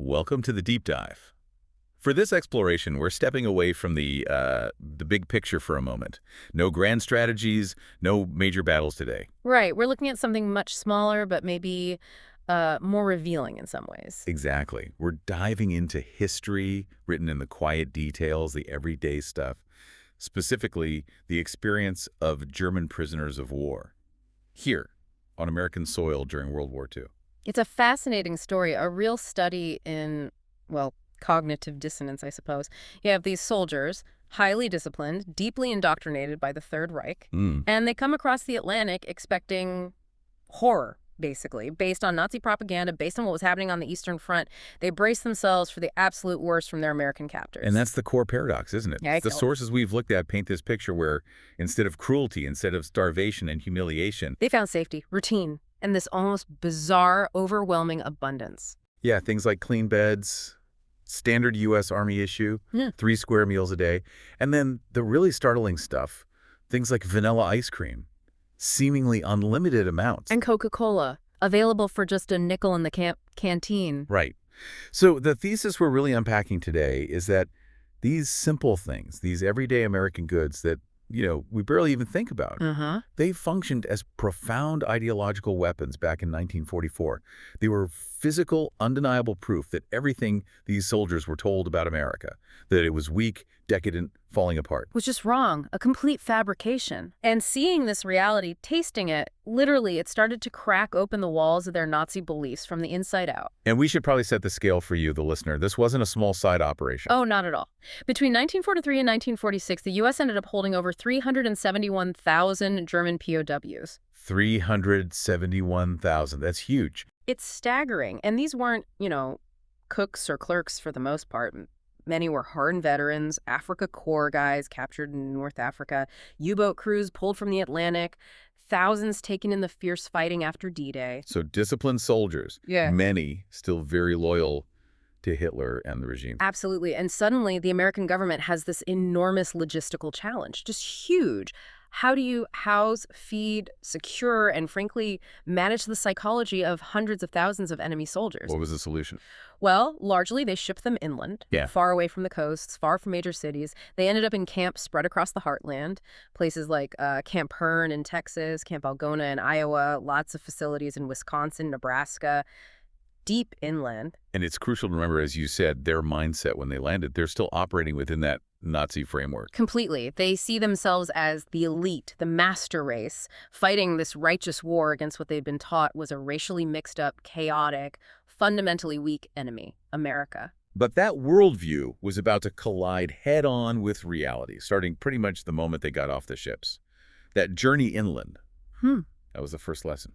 Welcome to the deep dive. For this exploration, we're stepping away from the big picture for a moment. No grand strategies, no major battles today. Right. We're looking at something much smaller, but maybe more revealing in some ways. Exactly. We're diving into history, written in the quiet details, the everyday stuff, specifically the experience of German prisoners of war here on American soil during World War II. It's a fascinating story, a real study in, well, cognitive dissonance, I suppose. You have these soldiers, highly disciplined, deeply indoctrinated by the Third Reich, and they come across the Atlantic expecting horror, basically, based on Nazi propaganda, based on what was happening on the Eastern Front. They brace themselves for the absolute worst from their American captors. And that's the core paradox, isn't it? Yeah, The sources we've looked at paint this picture where instead of cruelty, instead of starvation and humiliation, they found safety, routine, and this almost bizarre, overwhelming abundance. yeah, things like clean beds, standard U.S. Army issue, 3 square meals a day, and then the really startling stuff, things like vanilla ice cream, seemingly unlimited amounts. And Coca-Cola, available for just a nickel in the canteen. Right. So the thesis we're really unpacking today is that these simple things, these everyday American goods that, we barely even think about, they functioned as profound ideological weapons back in 1944. They were physical, undeniable proof that everything these soldiers were told about America, that it was weak, decadent, falling apart, Was just wrong, a complete fabrication. And seeing this reality, tasting it, literally, it started to crack open the walls of their Nazi beliefs from the inside out. And we should probably set the scale for you, the listener. This wasn't a small side operation. Oh, not at all. Between 1943 and 1946, the U.S. ended up holding over 371,000 German POWs. 371,000. That's huge. It's staggering. And these weren't, cooks or clerks for the most part. Many were hardened veterans, Africa Corps guys captured in North Africa, U-boat crews pulled from the Atlantic, thousands taken in the fierce fighting after D-Day. So disciplined soldiers, Yeah. many still very loyal to Hitler and the regime. Absolutely. And suddenly the American government has this enormous logistical challenge, just huge. How do you house, feed, secure, and frankly, manage the psychology of hundreds of thousands of enemy soldiers? What was the solution? Well, largely they shipped them inland, far away from the coasts, far from major cities. They ended up in camps spread across the heartland, places like Camp Hearn in Texas, Camp Algona in Iowa, lots of facilities in Wisconsin, Nebraska, deep inland. And it's crucial to remember, as you said, their mindset when they landed, they're still operating within that Nazi framework. Completely. They see themselves as the elite, the master race, fighting this righteous war against what they'd been taught was a racially mixed up, chaotic, fundamentally weak enemy, America. But that worldview was about to collide head-on with reality, starting pretty much the moment they got off the ships. That journey inland, that was the first lesson.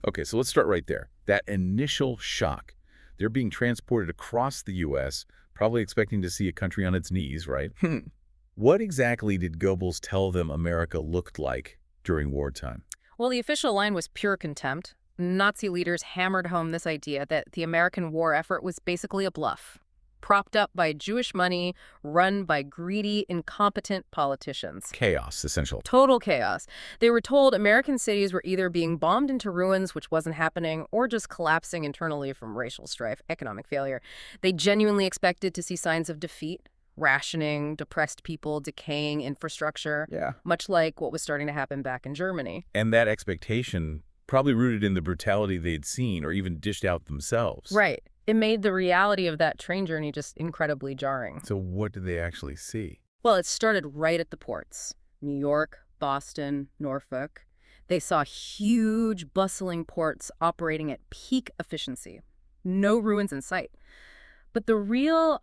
Okay, so let's start right there. That initial shock. They're being transported across the U.S., probably expecting to see a country on its knees, right? What exactly did Goebbels tell them America looked like during wartime? Well, the official line was pure contempt. Nazi leaders hammered home this idea that the American war effort was basically a bluff, propped up by Jewish money, run by greedy, incompetent politicians. Chaos, essential. Total chaos. They were told American cities were either being bombed into ruins, which wasn't happening, or just collapsing internally from racial strife, economic failure. They genuinely expected to see signs of defeat, rationing, depressed people, decaying infrastructure, much like what was starting to happen back in Germany. And that expectation probably rooted in the brutality they'd seen or even dished out themselves. Right. It made the reality of that train journey just incredibly jarring. So what did they actually see? Well, it started right at the ports. New York, Boston, Norfolk. They saw huge, bustling ports operating at peak efficiency. No ruins in sight. But the real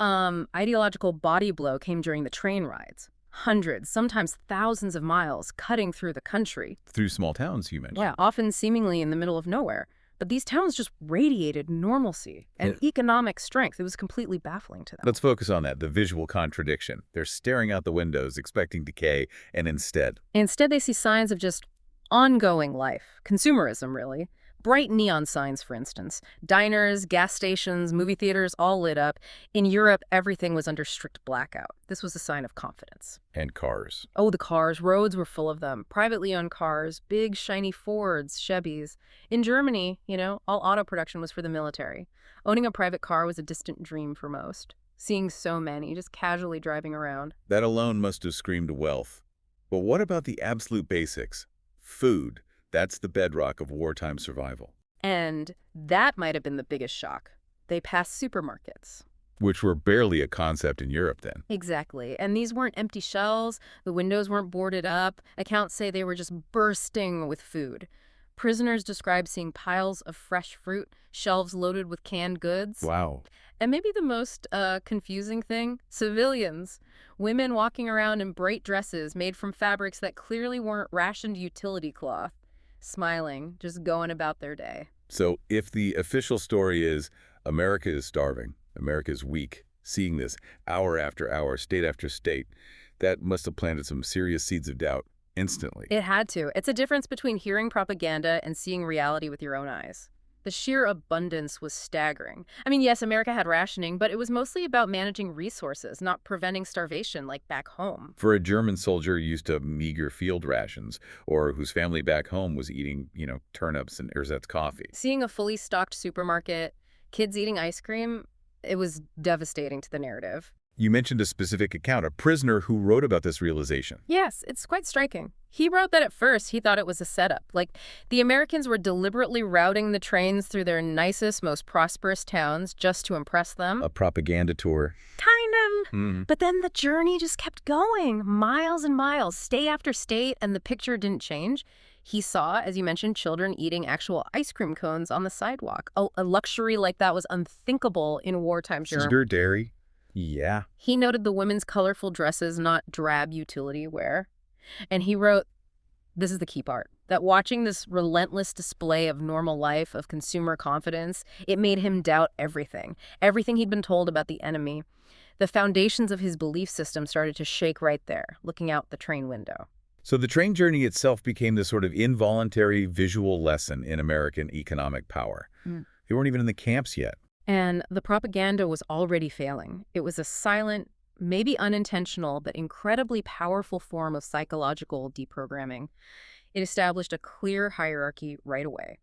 ideological body blow came during the train rides. Hundreds, sometimes thousands of miles cutting through the country. Through small towns, you mentioned. Yeah, often seemingly in the middle of nowhere. But these towns just radiated normalcy and economic strength. It was completely baffling to them. Let's focus on that, the visual contradiction. They're staring out the windows, expecting decay, and instead they see signs of just ongoing life. Consumerism, really. Bright neon signs, for instance. Diners, gas stations, movie theaters, all lit up. In Europe, everything was under strict blackout. This was a sign of confidence. And cars. Oh, the cars. Roads were full of them. Privately owned cars, big, shiny Fords, Chevys. In Germany, all auto production was for the military. Owning a private car was a distant dream for most. Seeing so many just casually driving around. That alone must have screamed wealth. But what about the absolute basics? Food. That's the bedrock of wartime survival. And that might have been the biggest shock. They passed supermarkets. Which were barely a concept in Europe then. Exactly. And these weren't empty shelves. The windows weren't boarded up. Accounts say they were just bursting with food. Prisoners describe seeing piles of fresh fruit, shelves loaded with canned goods. Wow. And maybe the most confusing thing, civilians. Women walking around in bright dresses made from fabrics that clearly weren't rationed utility cloth, smiling, just going about their day. So if the official story is America is starving, America is weak, seeing this hour after hour, state after state, that must have planted some serious seeds of doubt instantly. It had to. It's a difference between hearing propaganda and seeing reality with your own eyes. The sheer abundance was staggering. I mean, yes, America had rationing, but it was mostly about managing resources, not preventing starvation like back home. For a German soldier used to meager field rations, or whose family back home was eating, turnips and ersatz coffee. Seeing a fully stocked supermarket, kids eating ice cream, it was devastating to the narrative. You mentioned a specific account, a prisoner who wrote about this realization. Yes, it's quite striking. He wrote that at first he thought it was a setup. Like, the Americans were deliberately routing the trains through their nicest, most prosperous towns just to impress them. A propaganda tour. Kind of. But then the journey just kept going, miles and miles, state after state, and the picture didn't change. He saw, as you mentioned, children eating actual ice cream cones on the sidewalk. A luxury like that was unthinkable in wartime Europe. Sugar, dairy. Yeah. He noted the women's colorful dresses, not drab utility wear. And he wrote, this is the key part, that watching this relentless display of normal life, of consumer confidence, it made him doubt everything he'd been told about the enemy. The foundations of his belief system started to shake right there, looking out the train window. So the train journey itself became this sort of involuntary visual lesson in American economic power. They weren't even in the camps yet. And the propaganda was already failing. It was a silent, maybe unintentional, but incredibly powerful form of psychological deprogramming. It established a clear hierarchy right away.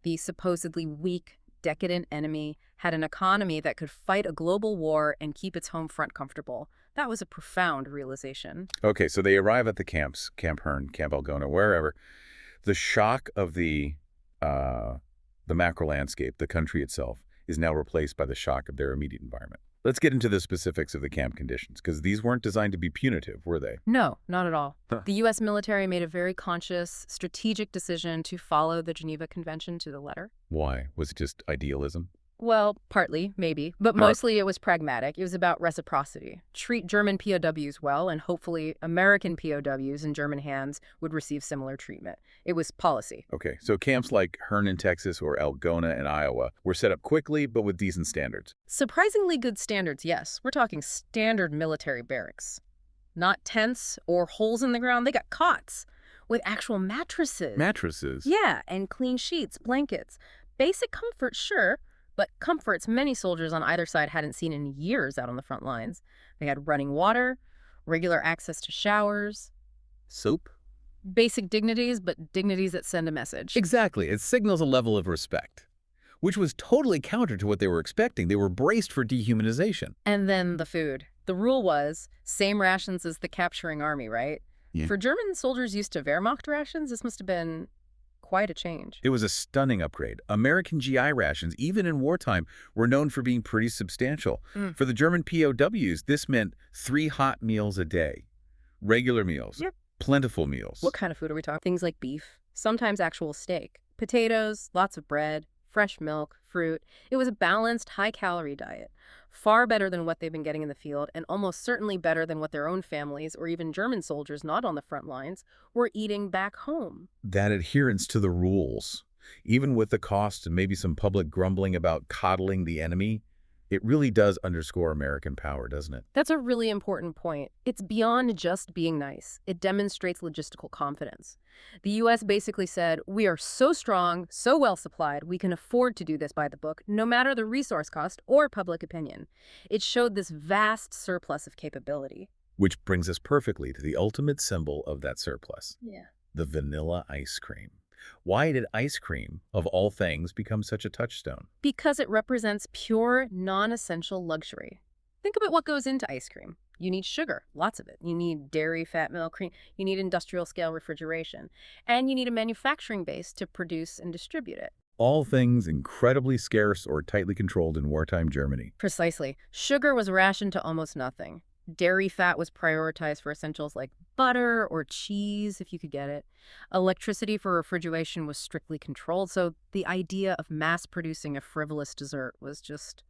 The supposedly weak, decadent enemy had an economy that could fight a global war and keep its home front comfortable. That was a profound realization. Okay, so they arrive at the camps, Camp Hearn, Camp Algona, wherever. The shock of the macro landscape, the country itself, is now replaced by the shock of their immediate environment. Let's get into the specifics of the camp conditions, because these weren't designed to be punitive, were they? No, not at all. The U.S. military made a very conscious, strategic decision to follow the Geneva Convention to the letter. Why? Was it just idealism? Well, partly, maybe, but mostly it was pragmatic. It was about reciprocity. Treat German POWs well, and hopefully American POWs in German hands would receive similar treatment. It was policy. Okay, so camps like Hearn in Texas or Algona in Iowa were set up quickly, but with decent standards. Surprisingly good standards, yes. We're talking standard military barracks. Not tents or holes in the ground. They got cots with actual mattresses. Mattresses? Yeah, and clean sheets, blankets. Basic comfort, sure. But comforts many soldiers on either side hadn't seen in years out on the front lines. They had running water, regular access to showers. Soap? Basic dignities, but dignities that send a message. Exactly. It signals a level of respect, which was totally counter to what they were expecting. They were braced for dehumanization. And then the food. The rule was same rations as the capturing army, right? Yeah. For German soldiers used to Wehrmacht rations, this must have been quite a change. It was a stunning upgrade. American GI rations, even in wartime, were known for being pretty substantial. For the German POWs, this meant 3 hot meals a day. Regular meals. Yep. Plentiful meals. What kind of food are we talking? Things like beef, sometimes actual steak, potatoes, lots of bread, fresh milk, fruit. It was a balanced, high-calorie diet. Far better than what they've been getting in the field, and almost certainly better than what their own families, or even German soldiers not on the front lines, were eating back home. That adherence to the rules, even with the cost and maybe some public grumbling about coddling the enemy, It really does underscore American power, doesn't it? That's a really important point. It's beyond just being nice. It demonstrates logistical confidence. The U.S. basically said, we are so strong, so well supplied, we can afford to do this by the book, no matter the resource cost or public opinion. It showed this vast surplus of capability. Which brings us perfectly to the ultimate symbol of that surplus. Yeah. The vanilla ice cream. Why did ice cream, of all things, become such a touchstone? Because it represents pure, non-essential luxury. Think about what goes into ice cream. You need sugar, lots of it. You need dairy, fat, milk, cream. You need industrial-scale refrigeration. And you need a manufacturing base to produce and distribute it. All things incredibly scarce or tightly controlled in wartime Germany. Precisely. Sugar was rationed to almost nothing. Dairy fat was prioritized for essentials like butter or cheese, if you could get it. Electricity for refrigeration was strictly controlled, so the idea of mass-producing a frivolous dessert was just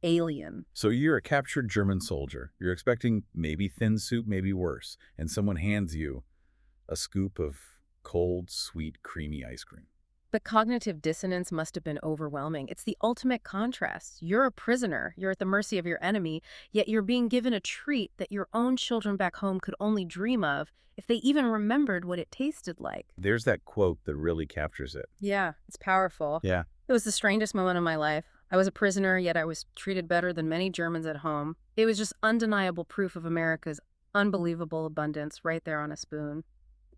alien. So you're a captured German soldier. You're expecting maybe thin soup, maybe worse, and someone hands you a scoop of cold, sweet, creamy ice cream. The cognitive dissonance must have been overwhelming. It's the ultimate contrast. You're a prisoner. You're at the mercy of your enemy, yet you're being given a treat that your own children back home could only dream of if they even remembered what it tasted like. There's that quote that really captures it. Yeah, it's powerful. Yeah. It was the strangest moment of my life. I was a prisoner, yet I was treated better than many Germans at home. It was just undeniable proof of America's unbelievable abundance right there on a spoon.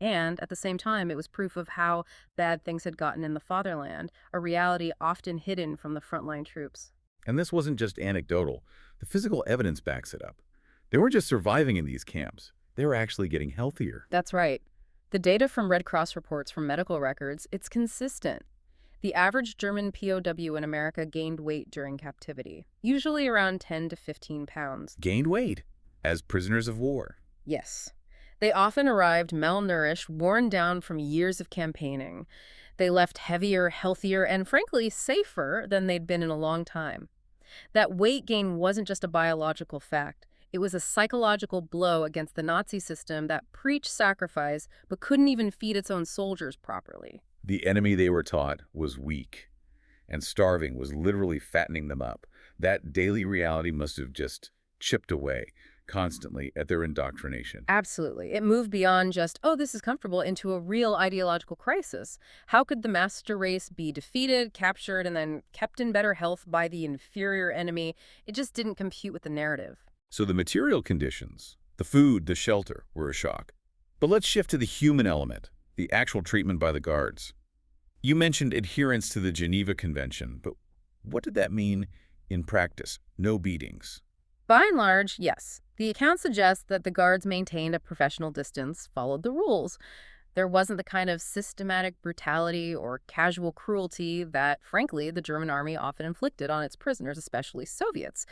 And at the same time, it was proof of how bad things had gotten in the fatherland, a reality often hidden from the frontline troops. And this wasn't just anecdotal. The physical evidence backs it up. They weren't just surviving in these camps. They were actually getting healthier. That's right. The data from Red Cross reports from medical records, it's consistent. The average German POW in America gained weight during captivity, usually around 10 to 15 pounds. Gained weight as prisoners of war. Yes. They often arrived malnourished, worn down from years of campaigning. They left heavier, healthier, and frankly, safer than they'd been in a long time. That weight gain wasn't just a biological fact. It was a psychological blow against the Nazi system that preached sacrifice but couldn't even feed its own soldiers properly. The enemy, they were taught, was weak, and starving was literally fattening them up. That daily reality must have just chipped away constantly at their indoctrination. Absolutely. It moved beyond just, oh, this is comfortable, into a real ideological crisis. How could the master race be defeated, captured, and then kept in better health by the inferior enemy? It just didn't compute with the narrative. So the material conditions, the food, the shelter, were a shock. But let's shift to the human element, the actual treatment by the guards. You mentioned adherence to the Geneva Convention, but what did that mean in practice? No beatings. By and large, yes. The account suggests that the guards maintained a professional distance, followed the rules. There wasn't the kind of systematic brutality or casual cruelty that, frankly, the German army often inflicted on its prisoners, especially Soviets.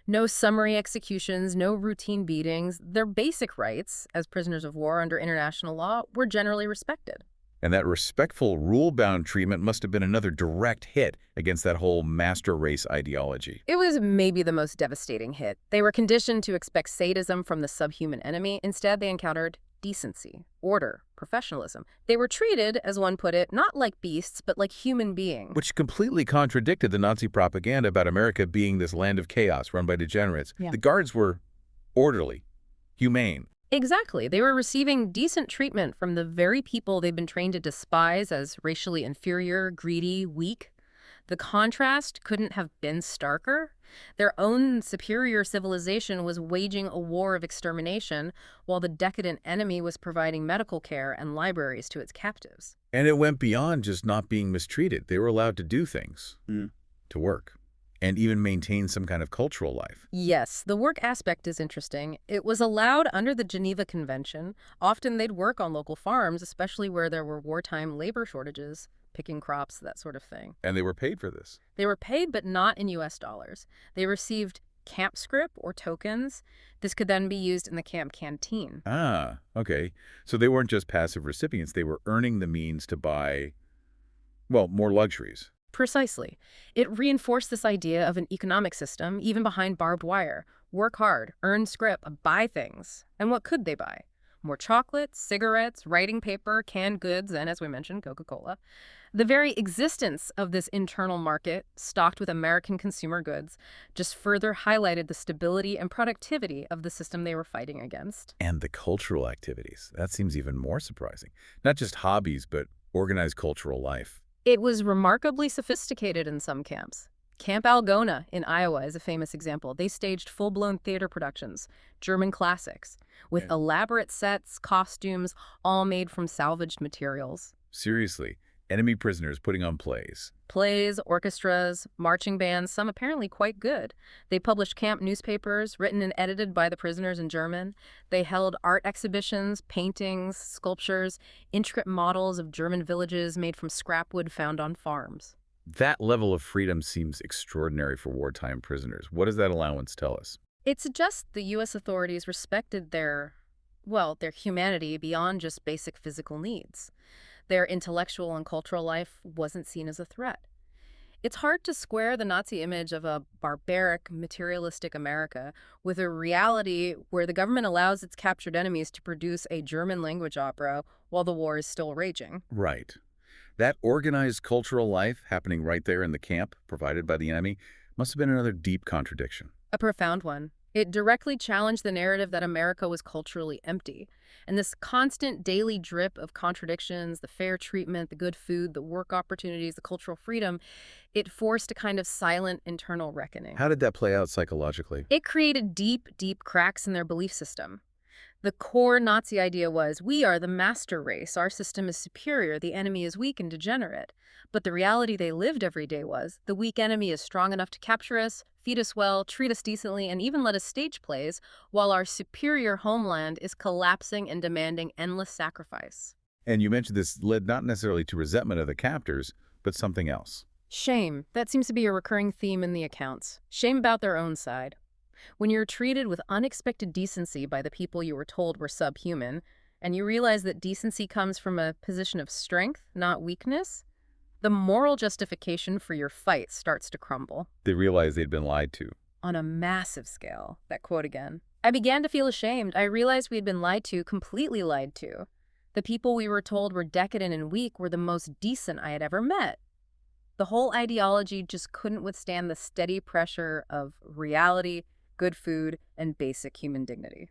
No summary executions, no routine beatings. Their basic rights, as prisoners of war under international law, were generally respected. And that respectful, rule-bound treatment must have been another direct hit against that whole master race ideology. It was maybe the most devastating hit. They were conditioned to expect sadism from the subhuman enemy. Instead, they encountered decency, order, professionalism. They were treated, as one put it, not like beasts, but like human beings. Which completely contradicted the Nazi propaganda about America being this land of chaos run by degenerates. Yeah. The guards were orderly, humane. Exactly. They were receiving decent treatment from the very people they've been trained to despise as racially inferior, greedy, weak. The contrast couldn't have been starker. Their own superior civilization was waging a war of extermination, while the decadent enemy was providing medical care and libraries to its captives. And it went beyond just not being mistreated. They were allowed to do things, to work, and even maintain some kind of cultural life. Yes, the work aspect is interesting. It was allowed under the Geneva Convention. Often they'd work on local farms, especially where there were wartime labor shortages, picking crops, that sort of thing. And they were paid for this. They were paid, but not in U.S. dollars. They received camp scrip or tokens. This could then be used in the camp canteen. Ah, okay. So they weren't just passive recipients. They were earning the means to buy, well, more luxuries. Precisely. It reinforced this idea of an economic system, even behind barbed wire. Work hard, earn scrip, buy things. And what could they buy? More chocolate, cigarettes, writing paper, canned goods, and, as we mentioned, Coca-Cola. The very existence of this internal market, stocked with American consumer goods, just further highlighted the stability and productivity of the system they were fighting against. And the cultural activities. That seems even more surprising. Not just hobbies, but organized cultural life. It was remarkably sophisticated in some camps. Camp Algona in Iowa is a famous example. They staged full-blown theater productions, German classics, with Yeah. elaborate sets, costumes, all made from salvaged materials. Seriously, enemy prisoners putting on plays. Plays, orchestras, marching bands, some apparently quite good. They published camp newspapers, written and edited by the prisoners in German. They held art exhibitions, paintings, sculptures, intricate models of German villages made from scrap wood found on farms. That level of freedom seems extraordinary for wartime prisoners. What does that allowance tell us? It suggests the U.S. authorities respected their humanity beyond just basic physical needs. Their intellectual and cultural life wasn't seen as a threat. It's hard to square the Nazi image of a barbaric, materialistic America with a reality where the government allows its captured enemies to produce a German language opera while the war is still raging. Right. That organized cultural life happening right there in the camp provided by the enemy must have been another deep contradiction. A profound one. It directly challenged the narrative that America was culturally empty. And this constant daily drip of contradictions, the fair treatment, the good food, the work opportunities, the cultural freedom, it forced a kind of silent internal reckoning. How did that play out psychologically? It created deep, deep cracks in their belief system. The core Nazi idea was, we are the master race, our system is superior, the enemy is weak and degenerate. But the reality they lived every day was, the weak enemy is strong enough to capture us, feed us well, treat us decently, and even let us stage plays, while our superior homeland is collapsing and demanding endless sacrifice. And you mentioned this led not necessarily to resentment of the captors, but something else. Shame. That seems to be a recurring theme in the accounts. Shame about their own side. When you're treated with unexpected decency by the people you were told were subhuman, and you realize that decency comes from a position of strength, not weakness, the moral justification for your fight starts to crumble. They realized they'd been lied to. On a massive scale. That quote again. I began to feel ashamed. I realized we had been lied to, completely lied to. The people we were told were decadent and weak were the most decent I had ever met. The whole ideology just couldn't withstand the steady pressure of reality, good food, and basic human dignity.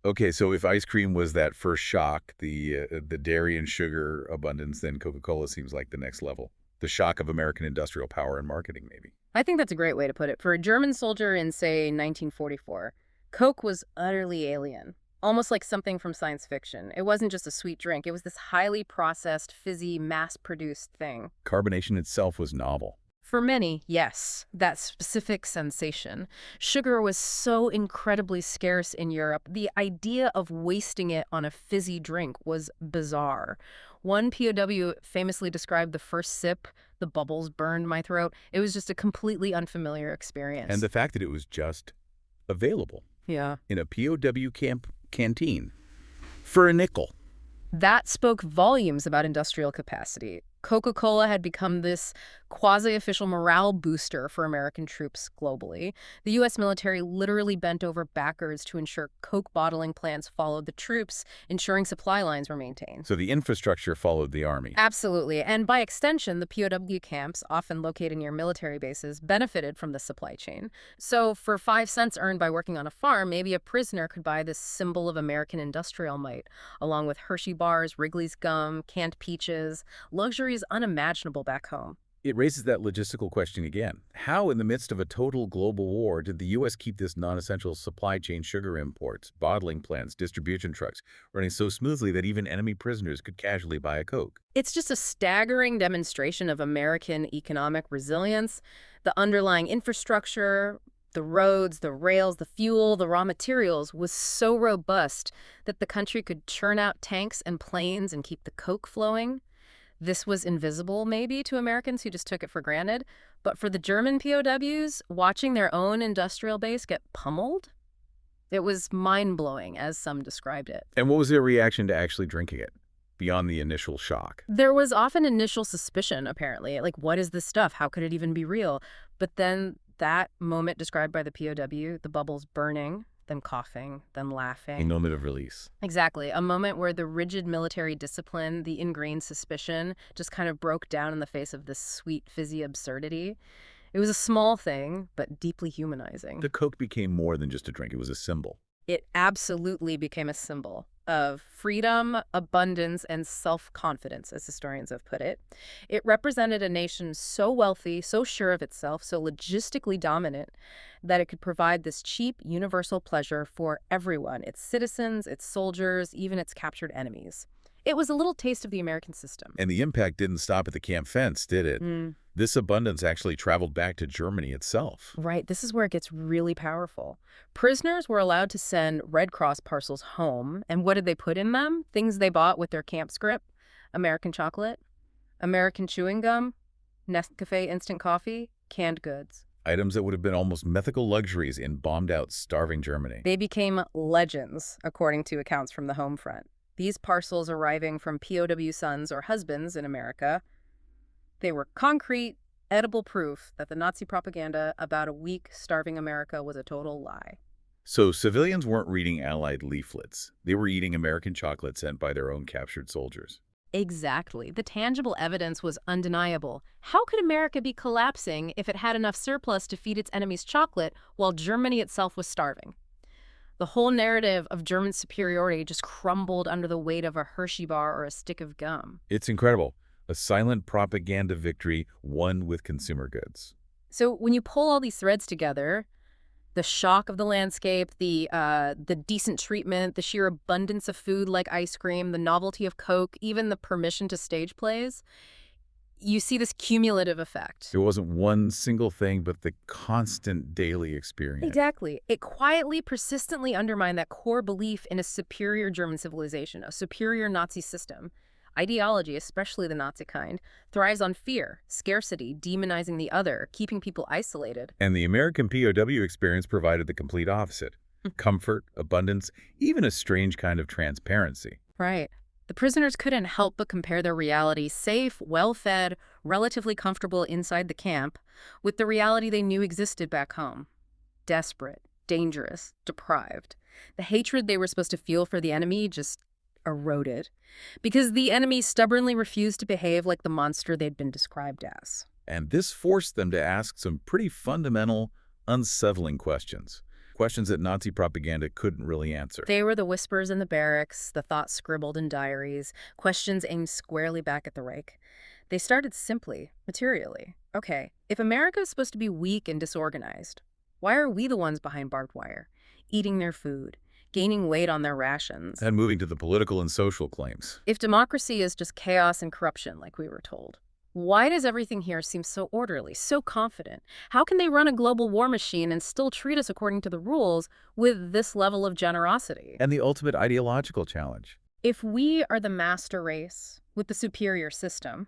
Okay, so if ice cream was that first shock, the dairy and sugar abundance, then Coca-Cola seems like the next level. The shock of American industrial power and marketing, maybe. I think that's a great way to put it. For a German soldier in, say, 1944, Coke was utterly alien, almost like something from science fiction. It wasn't just a sweet drink. It was this highly processed, fizzy, mass-produced thing. Carbonation itself was novel. For many, yes, that specific sensation. Sugar was so incredibly scarce in Europe, the idea of wasting it on a fizzy drink was bizarre. One POW famously described the first sip, the bubbles burned my throat. It was just a completely unfamiliar experience. And the fact that it was just available. Yeah. In a POW camp canteen for a nickel. That spoke volumes about industrial capacity. Coca-Cola had become this quasi-official morale booster for American troops globally. The U.S. military literally bent over backwards to ensure Coke bottling plants followed the troops, ensuring supply lines were maintained. So the infrastructure followed the army. Absolutely. And by extension, the POW camps, often located near military bases, benefited from the supply chain. So for 5 cents earned by working on a farm, maybe a prisoner could buy this symbol of American industrial might, along with Hershey bars, Wrigley's gum, canned peaches, luxuries unimaginable back home. It raises that logistical question again. How, in the midst of a total global war, did the U.S. keep this non-essential supply chain, sugar imports, bottling plants, distribution trucks, running so smoothly that even enemy prisoners could casually buy a Coke? It's just a staggering demonstration of American economic resilience. The underlying infrastructure, the roads, the rails, the fuel, the raw materials was so robust that the country could churn out tanks and planes and keep the Coke flowing. This was invisible, maybe, to Americans who just took it for granted. But for the German POWs, watching their own industrial base get pummeled, it was mind-blowing, as some described it. And what was their reaction to actually drinking it, beyond the initial shock? There was often initial suspicion, apparently. Like, what is this stuff? How could it even be real? But then that moment described by the POW, the bubbles burning, then coughing, then laughing. A moment of release. Exactly. A moment where the rigid military discipline, the ingrained suspicion, just kind of broke down in the face of this sweet, fizzy absurdity. It was a small thing, but deeply humanizing. The Coke became more than just a drink. It was a symbol. It absolutely became a symbol of freedom, abundance, and self-confidence, as historians have put it. It represented a nation so wealthy, so sure of itself, so logistically dominant, that it could provide this cheap, universal pleasure for everyone, its citizens, its soldiers, even its captured enemies. It was a little taste of the American system. And the impact didn't stop at the camp fence, did it? This abundance actually traveled back to Germany itself. Right. This is where it gets really powerful. Prisoners were allowed to send Red Cross parcels home. And what did they put in them? Things they bought with their camp scrip. American chocolate, American chewing gum, Nescafe instant coffee, canned goods. Items that would have been almost mythical luxuries in bombed-out, starving Germany. They became legends, according to accounts from the home front. These parcels arriving from POW sons or husbands in America, they were concrete, edible proof that the Nazi propaganda about a weak, starving America was a total lie. So civilians weren't reading Allied leaflets. They were eating American chocolate sent by their own captured soldiers. Exactly. The tangible evidence was undeniable. How could America be collapsing if it had enough surplus to feed its enemies chocolate while Germany itself was starving? The whole narrative of German superiority just crumbled under the weight of a Hershey bar or a stick of gum. It's incredible. A silent propaganda victory won with consumer goods. So when you pull all these threads together, the shock of the landscape, the decent treatment, the sheer abundance of food like ice cream, the novelty of Coke, even the permission to stage plays, you see this cumulative effect. It wasn't one single thing, but the constant daily experience. Exactly. It quietly, persistently undermined that core belief in a superior German civilization, a superior Nazi system. Ideology, especially the Nazi kind, thrives on fear, scarcity, demonizing the other, keeping people isolated. And the American POW experience provided the complete opposite. Comfort, abundance, even a strange kind of transparency. Right. The prisoners couldn't help but compare their reality, safe, well-fed, relatively comfortable inside the camp, with the reality they knew existed back home. Desperate, dangerous, deprived. The hatred they were supposed to feel for the enemy just eroded, because the enemy stubbornly refused to behave like the monster they'd been described as. And this forced them to ask some pretty fundamental, unsettling questions. Questions that Nazi propaganda couldn't really answer. They were the whispers in the barracks, the thoughts scribbled in diaries, questions aimed squarely back at the Reich. They started simply, materially. Okay, if America is supposed to be weak and disorganized, why are we the ones behind barbed wire, eating their food, gaining weight on their rations? And moving to the political and social claims. If democracy is just chaos and corruption, like we were told, why does everything here seem so orderly, so confident? How can they run a global war machine and still treat us according to the rules with this level of generosity? And the ultimate ideological challenge. If we are the master race with the superior system,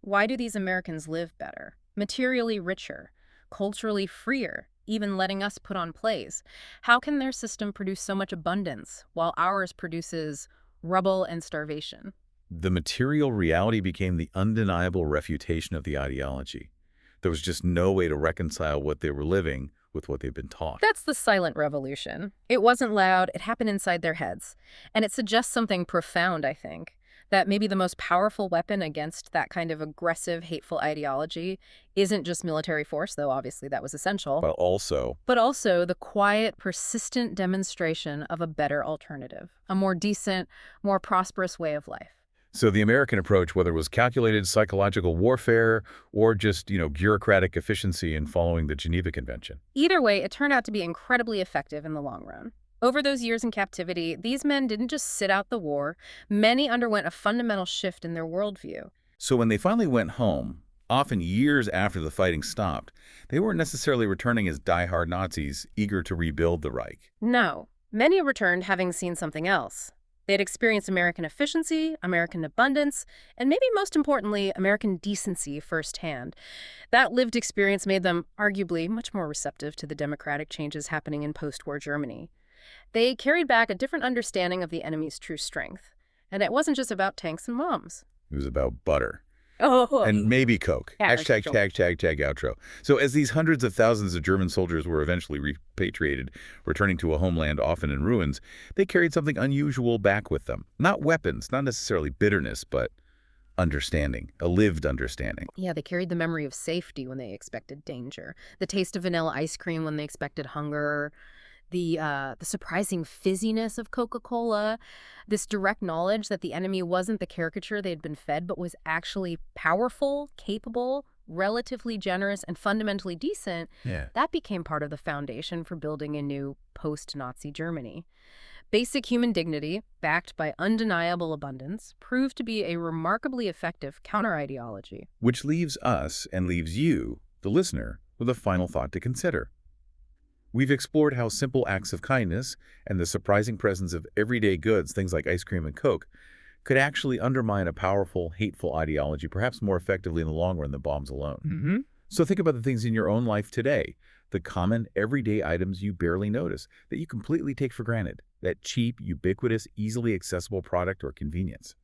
why do these Americans live better, materially richer, culturally freer, even letting us put on plays? How can their system produce so much abundance while ours produces rubble and starvation? The material reality became the undeniable refutation of the ideology. There was just no way to reconcile what they were living with what they've been taught. That's the silent revolution. It wasn't loud, it happened inside their heads. And it suggests something profound, I think, that maybe the most powerful weapon against that kind of aggressive, hateful ideology isn't just military force, though obviously that was essential, But also the quiet, persistent demonstration of a better alternative, a more decent, more prosperous way of life. So the American approach, whether it was calculated psychological warfare or just, bureaucratic efficiency in following the Geneva Convention. Either way, it turned out to be incredibly effective in the long run. Over those years in captivity, these men didn't just sit out the war. Many underwent a fundamental shift in their worldview. So when they finally went home, often years after the fighting stopped, they weren't necessarily returning as die-hard Nazis eager to rebuild the Reich. No, many returned having seen something else. They had experienced American efficiency, American abundance, and maybe most importantly, American decency firsthand. That lived experience made them arguably much more receptive to the democratic changes happening in post-war Germany. They carried back a different understanding of the enemy's true strength. And it wasn't just about tanks and bombs. It was about butter. Oh, And maybe Coke. yeah, Hashtag, sure. outro. So as these hundreds of thousands of German soldiers were eventually repatriated, returning to a homeland often in ruins, they carried something unusual back with them. Not weapons, not necessarily bitterness, but understanding, a lived understanding. Yeah, they carried the memory of safety when they expected danger, the taste of vanilla ice cream when they expected hunger, the surprising fizziness of Coca-Cola, this direct knowledge that the enemy wasn't the caricature they had been fed, but was actually powerful, capable, relatively generous, and fundamentally decent. Yeah. That became part of the foundation for building a new post-Nazi Germany. Basic human dignity, backed by undeniable abundance, proved to be a remarkably effective counter-ideology. Which leaves us and leaves you, the listener, with a final thought to consider. We've explored how simple acts of kindness and the surprising presence of everyday goods, things like ice cream and Coke, could actually undermine a powerful, hateful ideology, perhaps more effectively in the long run than bombs alone. Mm-hmm. So think about the things in your own life today, the common, everyday items you barely notice, that you completely take for granted, that cheap, ubiquitous, easily accessible product or convenience.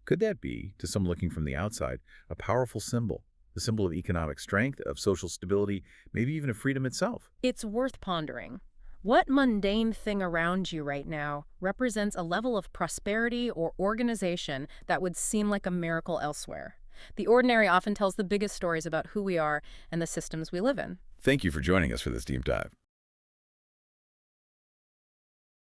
Could that be, to some looking from the outside, a powerful symbol? The symbol of economic strength, of social stability, maybe even of freedom itself? It's worth pondering. What mundane thing around you right now represents a level of prosperity or organization that would seem like a miracle elsewhere? The ordinary often tells the biggest stories about who we are and the systems we live in. Thank you for joining us for this deep dive.